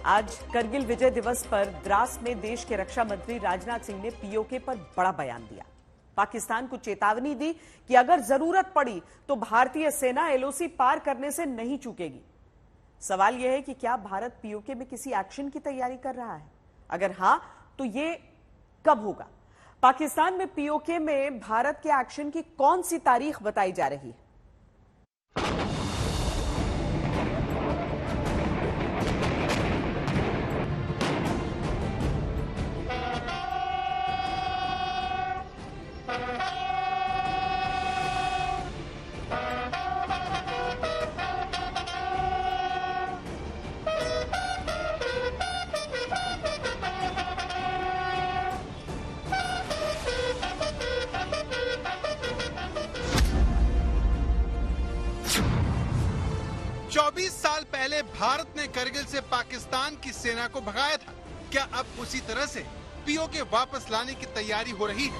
आज करगिल विजय दिवस पर द्रास में देश के रक्षा मंत्री राजनाथ सिंह ने पीओके पर बड़ा बयान दिया। पाकिस्तान को चेतावनी दी कि अगर जरूरत पड़ी तो भारतीय सेना एलओसी पार करने से नहीं चूकेगी। सवाल यह है कि क्या भारत पीओके में किसी एक्शन की तैयारी कर रहा है? अगर हां, तो ये कब होगा? पाकिस्तान में पीओके में भारत के एक्शन की कौन सी तारीख बताई जा रही है? साल पहले भारत ने करगिल से पाकिस्तान की सेना को भगाया था। क्या अब उसी तरह से पीओके वापस लाने की तैयारी हो रही है?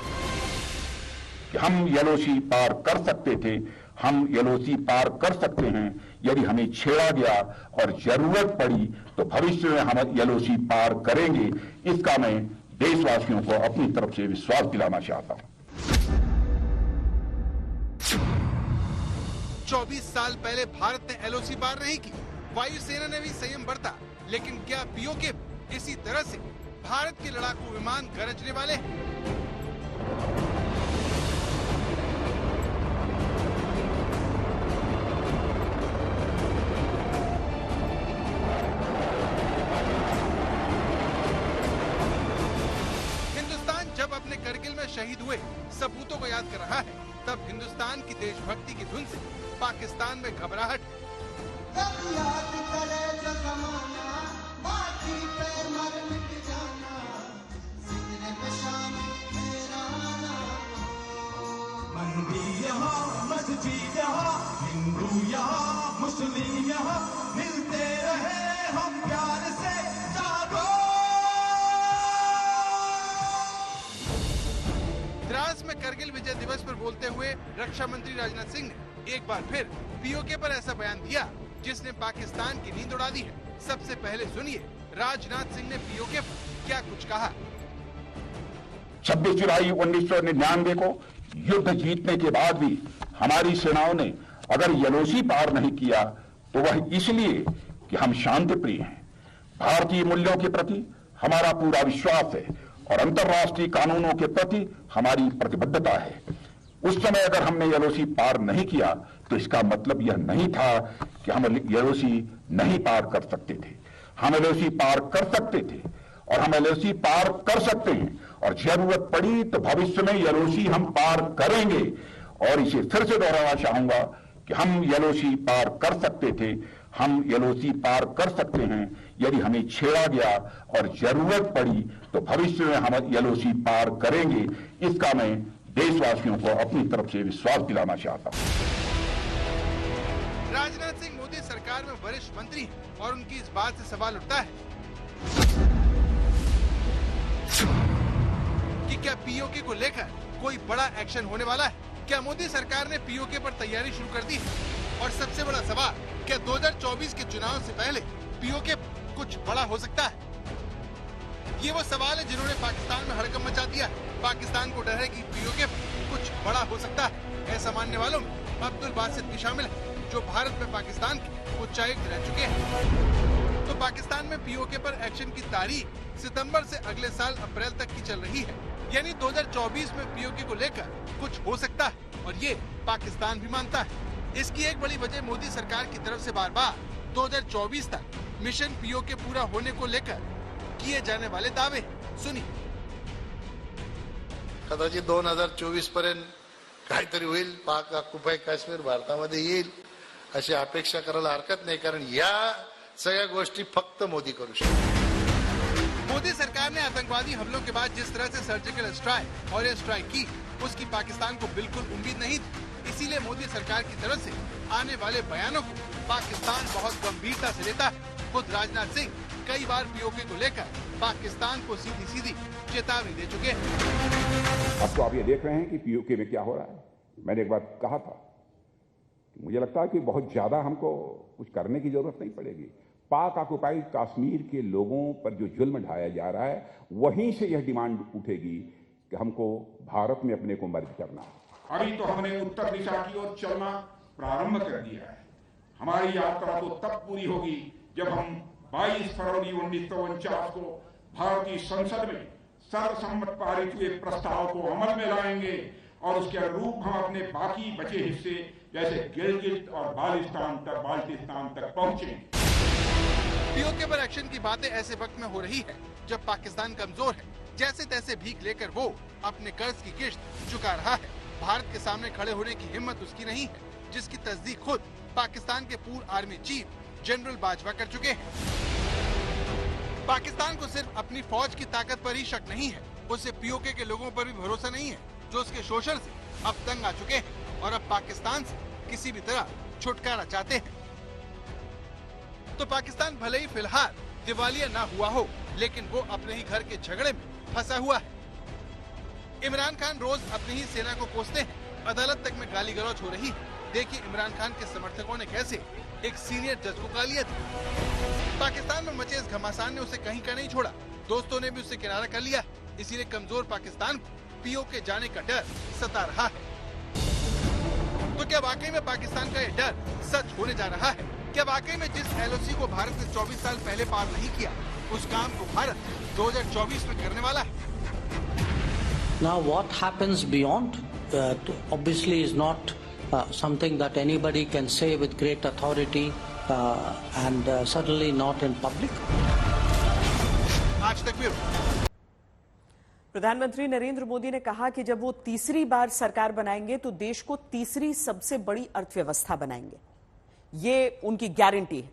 हम एलओसी पार कर सकते थे, हम एलओसी पार कर सकते हैं यदि हमें छेड़ा गया और जरूरत पड़ी तो भविष्य में हम एलओसी पार करेंगे। इसका मैं देशवासियों को अपनी तरफ से विश्वास दिलाना चाहता हूं। 24 साल पहले भारत ने एलओसी पार नहीं की, वायुसेना ने भी संयम बरता, लेकिन क्या पीओके इसी तरह से भारत के लड़ाकू विमान गरजने वाले हैं? हिंदुस्तान जब अपने करगिल में शहीद हुए सपूतों को याद कर रहा है, तब हिंदुस्तान की देशभक्ति की धुन से पाकिस्तान में घबराहट। हिंदू यहाँ मुस्लिम यहाँ मिलते रहे हम प्यार से जागो। द्रास में करगिल विजय दिवस पर बोलते हुए रक्षा मंत्री राजनाथ सिंह ने एक बार फिर पीओके पर ऐसा बयान दिया जिसने पाकिस्तान की नींद उड़ा दी है। सबसे पहले सुनिए राजनाथ सिंह ने पीओके पर क्या कुछ कहा। 26 जुलाई 1999 को युद्ध जीतने के बाद भी हमारी सेनाओं ने अगर एलओसी पार नहीं किया तो वह इसलिए कि हम शांति प्रिय हैं। भारतीय मूल्यों के प्रति हमारा पूरा विश्वास है और अंतर्राष्ट्रीय कानूनों के प्रति हमारी प्रतिबद्धता है। उस समय अगर हमने एलओसी पार नहीं किया तो इसका मतलब यह नहीं था कि हम एलओसी नहीं पार कर सकते थे। हम एलओसी पार कर सकते थे और हम एलओसी पार कर सकते हैं और जरूरत पड़ी तो भविष्य में एलओसी हम पार करेंगे। और इसे फिर से दोहराना चाहूंगा कि हम एलओसी पार कर सकते थे, हम एलओसी पार कर सकते हैं यदि हमें छेड़ा गया और जरूरत पड़ी तो भविष्य में हम एलओसी पार करेंगे। इसका मैं देशवासियों को अपनी तरफ से विश्वास दिलाना चाहता हूं। राजनाथ सिंह मोदी सरकार में वरिष्ठ मंत्री हैं और उनकी इस बात से सवाल उठता है कि क्या पीओके को लेकर कोई बड़ा एक्शन होने वाला है? क्या मोदी सरकार ने पीओके पर तैयारी शुरू कर दी है? और सबसे बड़ा सवाल, क्या 2024 के चुनाव से पहले पीओके कुछ बड़ा हो सकता है? ये वो सवाल है जिन्होंने पाकिस्तान में हड़कंप मचा दिया। पाकिस्तान को डर है कि पीओके कुछ बड़ा हो सकता है। ऐसा मानने वालों में अब्दुल बासित भी शामिल है, जो भारत में पाकिस्तान के उच्चायुक्त रह चुके हैं। तो पाकिस्तान में पीओके पर एक्शन की तारीख सितंबर से अगले साल अप्रैल तक की चल रही है, यानी 2024 में पीओके को लेकर कुछ हो सकता है और ये पाकिस्तान भी मानता है। इसकी एक बड़ी वजह मोदी सरकार की तरफ से बार बार 2024 तक मिशन पीओके पूरा होने को लेकर किए जाने वाले दावे। सुनिए। कदाचित 2024 पर्यंत काहीतरी होईल, पाक ऑक्युपाय काश्मीर भारतामध्ये येईल अशी अपेक्षा करायला हरकत नाही, कारण या सगळ्या गोष्टी फक्त मोदी करू शकतात। मोदी सरकार ने आतंकवादी हमलों के बाद जिस तरह से सर्जिकल स्ट्राइक और एयर स्ट्राइक की, उसकी पाकिस्तान को बिल्कुल उम्मीद नहीं थी। इसीलिए मोदी सरकार की तरफ से आने वाले बयानों को पाकिस्तान बहुत गंभीरता से लेता है। खुद राजनाथ सिंह कई बार पीओके को लेकर पाकिस्तान को सीधी सीधी चेतावनी दे चुके हैं। अब तो आप ये देख रहे हैं कि पीओके में क्या हो रहा है। मैंने एक बार कहा था, मुझे लगता है कि बहुत ज्यादा हमको कुछ करने की जरूरत नहीं पड़ेगी। पाक ऑक्युपाइड कश्मीर के लोगों पर जो जुल्म ढाया जा रहा है, वहीं से यह डिमांड उठेगी कि हमको भारत में अपने को मर्ज करना है। अभी तो हमने उत्तर दिशा की ओर चलना प्रारंभ कर दिया है। हमारी यात्रा तो तब पूरी होगी जब हम 22 फरवरी 1949 को भारतीय संसद में सर्वसम्मत पारित हुए प्रस्ताव को अमल में लाएंगे और उसके अनुरूप हम अपने बाकी बचे हिस्से जैसे गिलगित और बाल्टिस्तान तक पहुंचेंगे। पीओके पर एक्शन की बातें ऐसे वक्त में हो रही है जब पाकिस्तान कमजोर है, जैसे तैसे भीख लेकर वो अपने कर्ज की किश्त चुका रहा है। भारत के सामने खड़े होने की हिम्मत उसकी नहीं है, जिसकी तस्दीक खुद पाकिस्तान के पूर्व आर्मी चीफ जनरल बाजवा कर चुके हैं। पाकिस्तान को सिर्फ अपनी फौज की ताकत पर ही शक नहीं है, उसे पीओके के लोगों पर भी भरोसा नहीं है, जो उसके शोषण से अब तंग आ चुके हैं और अब पाकिस्तान से किसी भी तरह छुटकारा चाहते हैं। तो पाकिस्तान भले ही फिलहाल दिवालिया ना हुआ हो, लेकिन वो अपने ही घर के झगड़े में फंसा हुआ है। इमरान खान रोज अपनी ही सेना को कोसते हैं, अदालत तक में गाली गलौज हो रही है। देखिए इमरान खान के समर्थकों ने कैसे एक सीनियर जज को गालियां दी। पाकिस्तान में मचे इस घमासान ने उसे कहीं का नहीं छोड़ा, दोस्तों ने भी उसे किनारा कर लिया, इसीलिए कमजोर पाकिस्तान को पीओके जाने का डर सता रहा है। तो क्या वाकई में पाकिस्तान का ये डर सच होने जा रहा है? क्या वाकई में जिस एलओसी को भारत ने 24 साल पहले पार नहीं किया, उस काम को भारत 2024 में करने वाला है? Now what happens beyond obviously is not something that anybody can say with great authority and certainly not in public. आज तक भी प्रधानमंत्री नरेंद्र मोदी ने कहा कि जब वो तीसरी बार सरकार बनाएंगे तो देश को तीसरी सबसे बड़ी अर्थव्यवस्था बनाएंगे, ये उनकी गारंटी है।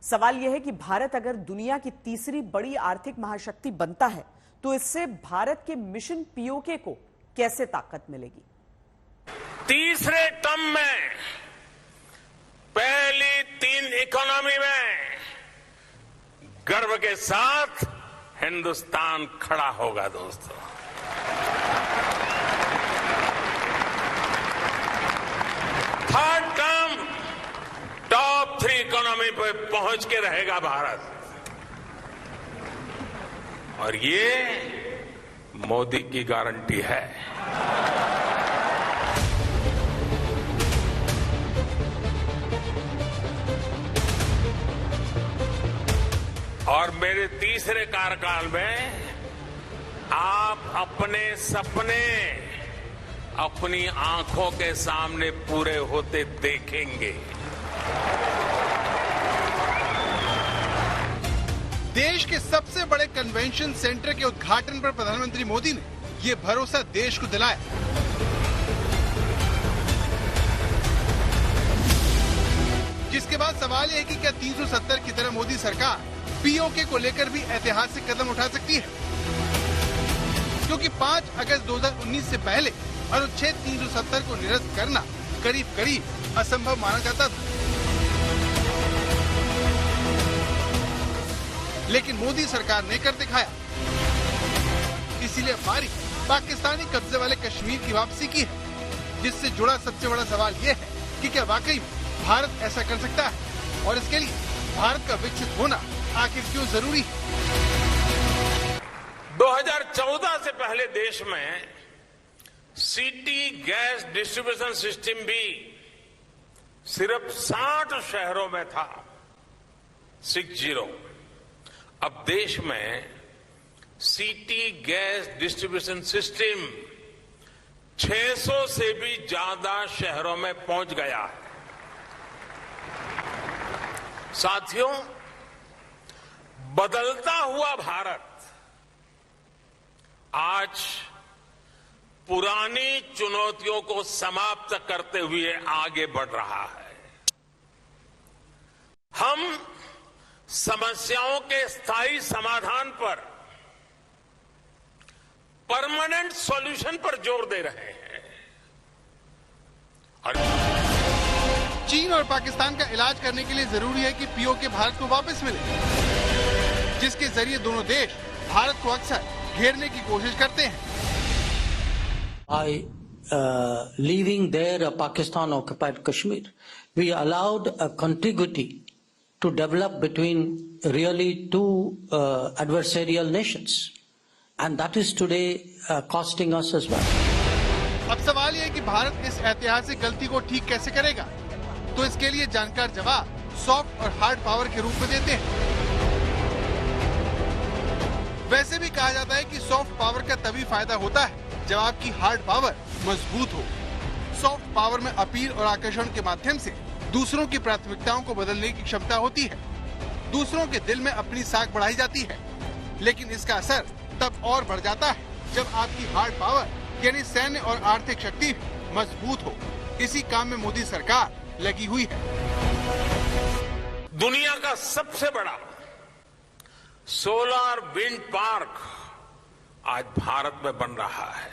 सवाल यह है कि भारत अगर दुनिया की तीसरी बड़ी आर्थिक महाशक्ति बनता है तो इससे भारत के मिशन पीओके को कैसे ताकत मिलेगी? तीसरे टर्म में पहली 3 इकोनॉमी में गर्व के साथ हिंदुस्तान खड़ा होगा दोस्तों। थर्ड टर्म टॉप 3 इकोनॉमी पे पहुंच के रहेगा भारत, और ये मोदी की गारंटी है। और मेरे तीसरे कार्यकाल में आप अपने सपने अपनी आंखों के सामने पूरे होते देखेंगे। देश के सबसे बड़े कन्वेंशन सेंटर के उद्घाटन पर प्रधानमंत्री मोदी ने ये भरोसा देश को दिलाया। जिसके बाद सवाल यह है कि क्या 370 की तरह मोदी सरकार पीओके को लेकर भी ऐतिहासिक कदम उठा सकती है, क्योंकि 5 अगस्त 2019 से पहले अनुच्छेद 370 को निरस्त करना करीब करीब असंभव माना जाता था। लेकिन मोदी सरकार ने कर दिखाया। इसीलिए बारी पाकिस्तानी कब्जे वाले कश्मीर की वापसी की है, जिससे जुड़ा सबसे बड़ा सवाल ये है कि क्या वाकई भारत ऐसा कर सकता है, और इसके लिए भारत का विकसित होना आखिर क्यों जरूरी है? 2014 से पहले देश में सिटी गैस डिस्ट्रीब्यूशन सिस्टम भी सिर्फ 60 शहरों में था, 60। अब देश में सिटी गैस डिस्ट्रीब्यूशन सिस्टम 600 से भी ज्यादा शहरों में पहुंच गया है। साथियों, बदलता हुआ भारत आज पुरानी चुनौतियों को समाप्त करते हुए आगे बढ़ रहा है। हम समस्याओं के स्थायी समाधान पर, परमानेंट सॉल्यूशन पर जोर दे रहे हैं। और चीन और पाकिस्तान का इलाज करने के लिए जरूरी है कि पीओके भारत को वापस मिले, जिसके जरिए दोनों देश भारत को अक्सर घेरने की कोशिश करते हैं। By leaving there Pakistan occupied Kashmir, we allowed a contiguity to develop between really two adversarial nations. And that is today costing us as well. अब सवाल यह है कि भारत इस ऐतिहासिक गलती को ठीक कैसे करेगा? तो इसके लिए जानकार जवाब सॉफ्ट और हार्ड पावर के रूप में देते हैं। वैसे भी कहा जाता है कि सॉफ्ट पावर का तभी फायदा होता है जब आपकी हार्ड पावर मजबूत हो। सॉफ्ट पावर में अपील और आकर्षण के माध्यम से दूसरों की प्राथमिकताओं को बदलने की क्षमता होती है। दूसरों के दिल में अपनी साख बढ़ाई जाती है, लेकिन इसका असर तब और बढ़ जाता है जब आपकी हार्ड पावर यानी सैन्य और आर्थिक शक्ति मजबूत हो। इसी काम में मोदी सरकार लगी हुई है। दुनिया का सबसे बड़ा सोलर विंड पार्क आज भारत में बन रहा है।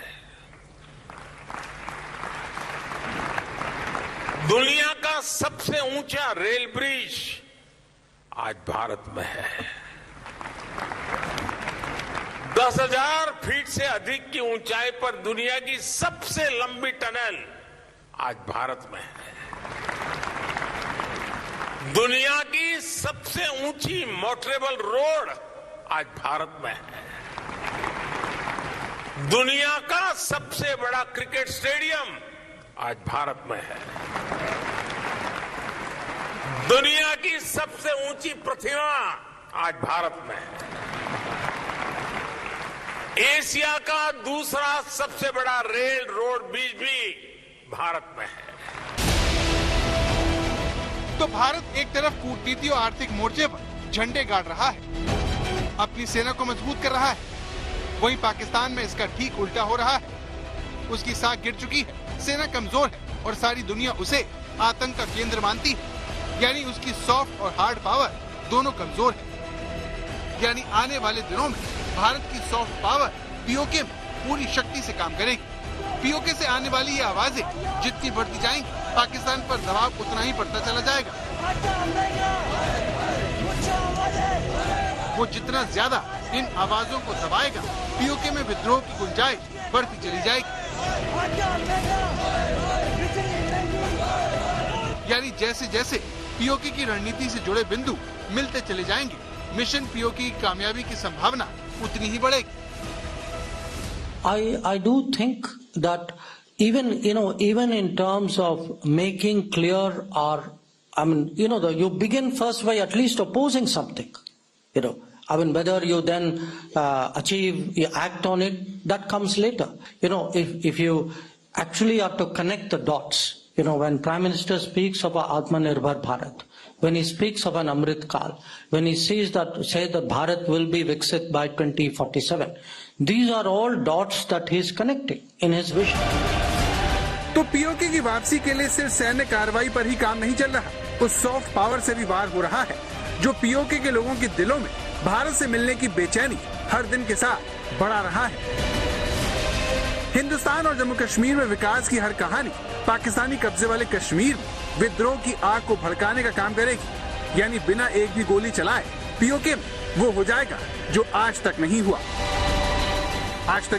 दुनिया का सबसे ऊंचा रेल ब्रिज आज भारत में है। 10,000 फीट से अधिक की ऊंचाई पर दुनिया की सबसे लंबी टनल आज भारत में है। दुनिया की सबसे ऊंची मोटरेबल रोड आज भारत में है। दुनिया का सबसे बड़ा क्रिकेट स्टेडियम आज भारत में है। दुनिया की सबसे ऊंची प्रतिमा आज भारत में है। एशिया का दूसरा सबसे बड़ा रेल रोड ब्रिज भी भारत में है। तो भारत एक तरफ कूटनीति और आर्थिक मोर्चे पर झंडे गाड़ रहा है, अपनी सेना को मजबूत कर रहा है। वहीं पाकिस्तान में इसका ठीक उल्टा हो रहा है। उसकी साख गिर चुकी है, सेना कमजोर है और सारी दुनिया उसे आतंक का केंद्र मानती है। यानी उसकी सॉफ्ट और हार्ड पावर दोनों कमजोर है। यानी आने वाले दिनों में भारत की सॉफ्ट पावर पीओके में पूरी शक्ति से काम करेगी। पीओके से आने वाली ये आवाजें जितनी बढ़ती जाएंगी, पाकिस्तान पर दबाव उतना ही बढ़ता चला जाएगा। वो जितना ज्यादा इन आवाजों को दबाएगा, पीओके में विद्रोह की गुंजाइश बढ़ती चली जाएगी। यानी जैसे जैसे पीओके की रणनीति से जुड़े बिंदु मिलते चले जाएंगे, मिशन पीओके की कामयाबी की संभावना उतनी ही बढ़ेगी। I do think that even in terms of making clear or, you begin first by at least opposing something, whether you then you act on it, that comes later. If you actually have to connect the dots, when Prime Minister speaks of Atmanirbhar Bharat, when he speaks of an Amrit Kal, when he says that Bharat will be Viksit by 2047, these are all dots that he is connecting in his vision. तो PoK की वापसी के लिए सिर्फ सैन्य कार्रवाई पर ही काम नहीं चल रहा, उस सॉफ्ट पावर से भी वार हो रहा है जो पीओके के लोगों के दिलों में भारत से मिलने की बेचैनी हर दिन के साथ बढ़ा रहा है। हिंदुस्तान और जम्मू कश्मीर में विकास की हर कहानी पाकिस्तानी कब्जे वाले कश्मीर में विद्रोह की आग को भड़काने का काम करेगी। यानी बिना एक भी गोली चलाए पीओके में वो हो जाएगा जो आज तक नहीं हुआ। आज तक